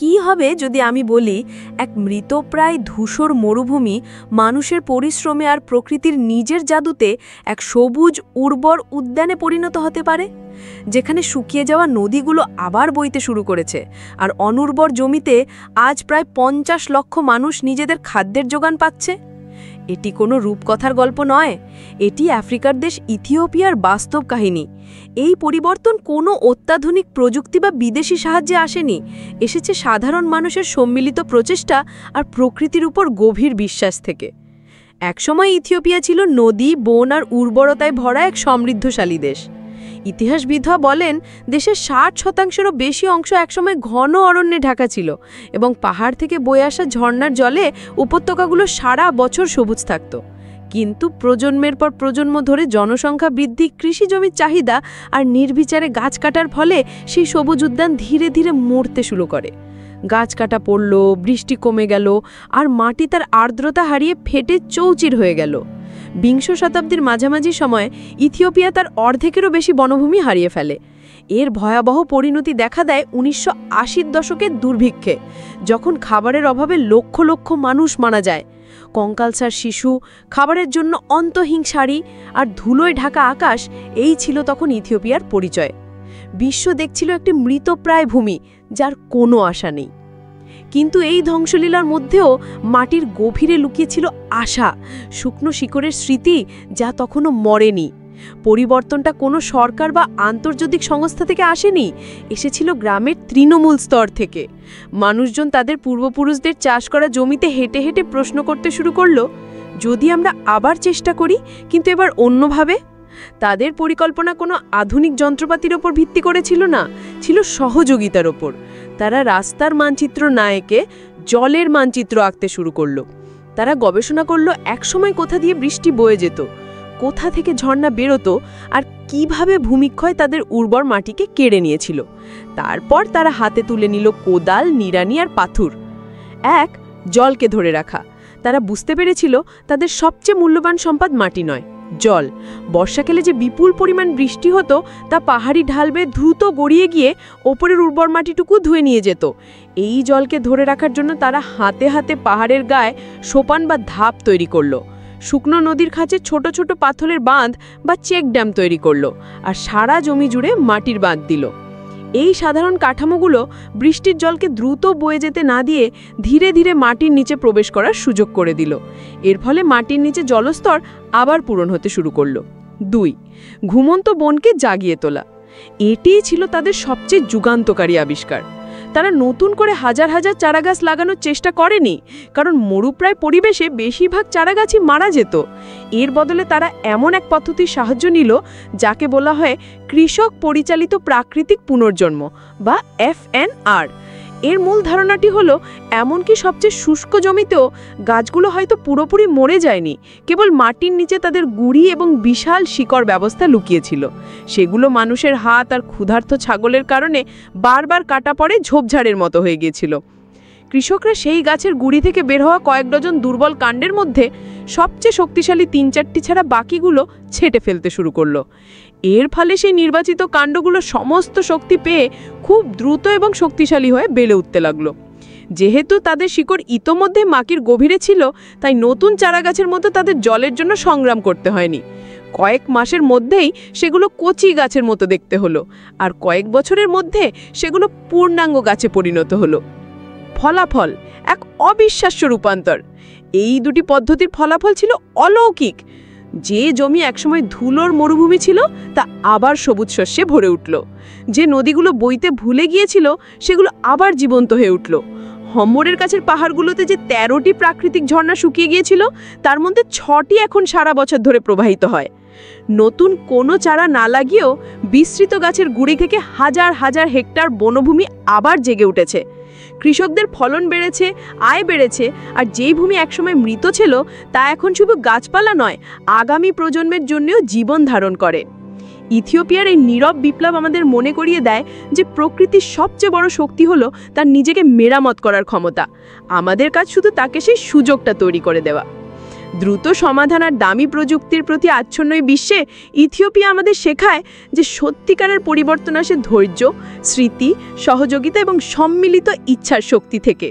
কি হবে যদি আমি বলি এক মৃতপ্রায় ধূসর মরুভূমি মানুষের পরিশ্রমে আর প্রকৃতির নিজের জাদুতে এক সবুজ উর্বর উদ্যানে পরিণত হতে পারে, যেখানে শুকিয়ে যাওয়া নদীগুলো আবার বইতে শুরু করেছে আর অনুর্বর জমিতে আজ প্রায় 50 লক্ষ মানুষ নিজেদের খাদ্যের যোগান পাচ্ছে। এটি কোনো রূপকথার গল্প নয়, এটি আফ্রিকার দেশ ইথিওপিয়ার বাস্তব কাহিনী। এই পরিবর্তন কোনো অত্যাধুনিক প্রযুক্তি বা বিদেশি সাহায্যে আসেনি, এসেছে সাধারণ মানুষের সম্মিলিত প্রচেষ্টা আর প্রকৃতির উপর গভীর বিশ্বাস থেকে। একসময় ইথিওপিয়া ছিল নদী, বন আর উর্বরতায় ভরা এক সমৃদ্ধশালী দেশ। ইতিহাসবিদরা বলেন দেশের 60%-রও বেশি অংশ একসময় ঘন অরণ্যে ঢাকা ছিল এবং পাহাড় থেকে বয়ে আসা ঝর্ণার জলে উপত্যকাগুলো সারা বছর সবুজ থাকত। কিন্তু প্রজন্মের পর প্রজন্ম ধরে জনসংখ্যা বৃদ্ধি, কৃষি জমির চাহিদা আর নির্বিচারে গাছ কাটার ফলে সেই সবুজ উদ্যান ধীরে ধীরে মরতে শুরু করে। গাছ কাটা পড়ল, বৃষ্টি কমে গেল আর মাটি তার আর্দ্রতা হারিয়ে ফেটে চৌচির হয়ে গেল। বিংশ শতাব্দীর মাঝামাঝি সময়ে ইথিওপিয়া তার অর্ধেকেরও বেশি বনভূমি হারিয়ে ফেলে। এর ভয়াবহ পরিণতি দেখা দেয় 1980-র দশকের দুর্ভিক্ষে, যখন খাবারের অভাবে লক্ষ লক্ষ মানুষ মারা যায়। কঙ্কালসার শিশু, খাবারের জন্য অন্তহীন শাড়ি আর ধুলোয় ঢাকা আকাশ, এই ছিল তখন ইথিওপিয়ার পরিচয়। বিশ্ব দেখছিল একটি মৃতপ্রায় ভূমি যার কোনো আশা নেই। কিন্তু এই ধ্বংসলীলার মধ্যেও মাটির গভীরে লুকিয়েছিল আশা, শুকনো শিকড়ের স্মৃতি যা তখনও মরেনি। পরিবর্তনটা কোনো সরকার বা আন্তর্জাতিক সংস্থা থেকে আসেনি, এসেছিল গ্রামের তৃণমূল স্তর থেকে। মানুষজন তাদের পূর্বপুরুষদের চাষ করা জমিতে হেঁটে হেঁটে প্রশ্ন করতে শুরু করলো, যদি আমরা আবার চেষ্টা করি, কিন্তু এবার অন্যভাবে। তাদের পরিকল্পনা কোনো আধুনিক যন্ত্রপাতির ওপর ভিত্তি করেছিল না, ছিল সহযোগিতার ওপর। তারা রাস্তার মানচিত্র না এঁকে জলের মানচিত্র আঁকতে শুরু করলো। তারা গবেষণা করলো একসময় কোথা দিয়ে বৃষ্টি বয়ে যেত, কোথা থেকে ঝর্ণা বেরোতো আর কিভাবে ভূমিক্ষয় তাদের উর্বর মাটিকে কেড়ে নিয়েছিল। তারপর তারা হাতে তুলে নিল কোদাল, নিড়ানি আর পাথর। জলকে ধরে রাখা। তারা বুঝতে পেরেছিল তাদের সবচেয়ে মূল্যবান সম্পদ মাটি নয়, জল। বর্ষাকালে যে বিপুল পরিমাণ বৃষ্টি হতো তা পাহাড়ি ঢাল বেয়ে দ্রুত গড়িয়ে গিয়ে ওপরের উর্বর মাটিটুকু ধুয়ে নিয়ে যেত। এই জলকে ধরে রাখার জন্য তারা হাতে হাতে পাহাড়ের গায়ে সোপান বা ধাপ তৈরি করলো। শুকনো নদীর খাঁচে ছোট ছোট পাথরের বাঁধ বা চেক ড্যাম তৈরি করলো আর সারা জমি জুড়ে মাটির বাঁধ দিল। এই সাধারণ কাঠামোগুলো বৃষ্টির জলকে দ্রুত বয়ে যেতে না দিয়ে ধীরে ধীরে মাটির নিচে প্রবেশ করার সুযোগ করে দিল। এর ফলে মাটির নিচে জলস্তর আবার পূরণ হতে শুরু করল। 2. ঘুমন্ত বনকে জাগিয়ে তোলা। এটিই ছিল তাদের সবচেয়ে যুগান্তকারী আবিষ্কার। তারা নতুন করে হাজার হাজার চারাগাছ লাগানোর চেষ্টা করেনি, কারণ মরুপ্রায় পরিবেশে বেশিরভাগ চারাগাছই মারা যেত। এর বদলে তারা এমন এক পদ্ধতির সাহায্য নিল যাকে বলা হয় কৃষক পরিচালিত প্রাকৃতিক পুনর্জন্ম বা FNR। এর মূল ধারণাটি হলো এমনকি সবচেয়ে শুষ্ক জমিতেও গাছগুলো হয়তো পুরোপুরি মরে যায়নি, কেবল মাটির নিচে তাদের গুঁড়ি এবং বিশাল শিকড় ব্যবস্থা লুকিয়েছিল। সেগুলো মানুষের হাত আর ক্ষুধার্ত ছাগলের কারণে বারবার কাটা পড়ে ঝোপঝাড়ের মতো হয়ে গিয়েছিল। কৃষকরা সেই গাছের গুঁড়ি থেকে বের হওয়া কয়েক ডজন দুর্বল কাণ্ডের মধ্যে সবচেয়ে শক্তিশালী 3-4টি ছাড়া বাকিগুলো ছেঁটে ফেলতে শুরু করলো। এর ফলে সেই নির্বাচিত কাণ্ডগুলো সমস্ত শক্তি পেয়ে খুব দ্রুত এবং শক্তিশালী হয়ে বেড়ে উঠতে লাগলো। যেহেতু তাদের শিকড় ইতোমধ্যে মাটির গভীরে ছিল, তাই নতুন চারাগাছের মতো তাদের জলের জন্য সংগ্রাম করতে হয়নি। কয়েক মাসের মধ্যেই সেগুলো কচি গাছের মতো দেখতে হলো, আর কয়েক বছরের মধ্যে সেগুলো পূর্ণাঙ্গ গাছে পরিণত হলো। ফলাফল এক অবিশ্বাস্য রূপান্তর। এই দুটি পদ্ধতির ফলাফল ছিল অলৌকিক। যে জমি একসময় ধুলোর মরুভূমি ছিল তা আবার সবুজ শস্যে ভরে উঠল। যে নদীগুলো বইতে ভুলে গিয়েছিল সেগুলো আবার জীবন্ত হয়ে উঠল। হম্বরের কাছের পাহাড়গুলোতে যে 13টি প্রাকৃতিক ঝর্ণা শুকিয়ে গিয়েছিল তার মধ্যে 6টি এখন সারা বছর ধরে প্রবাহিত হয়। নতুন কোনো চারা না লাগিয়েও বিস্তৃত গাছের গুঁড়ি থেকে হাজার হাজার হেক্টর বনভূমি আবার জেগে উঠেছে। কৃষকদের ফলন বেড়েছে, আয় বেড়েছে, আর যেই ভূমি একসময় মৃত ছিল তা এখন শুধু গাছপালা নয়, আগামী প্রজন্মের জন্যও জীবন ধারণ করে। ইথিওপিয়ার এই নীরব বিপ্লব আমাদের মনে করিয়ে দেয় যে প্রকৃতির সবচেয়ে বড় শক্তি হলো তার নিজেকে মেরামত করার ক্ষমতা। আমাদের কাজ শুধু তাকে সেই সুযোগটা তৈরি করে দেওয়া। দ্রুত সমাধান আর দামি প্রযুক্তির প্রতি আচ্ছন্ন এই বিশ্বে ইথিওপিয়া আমাদের শেখায় যে সত্যিকারের পরিবর্তন আসে ধৈর্য, স্মৃতি, সহযোগিতা এবং সম্মিলিত ইচ্ছার শক্তি থেকে।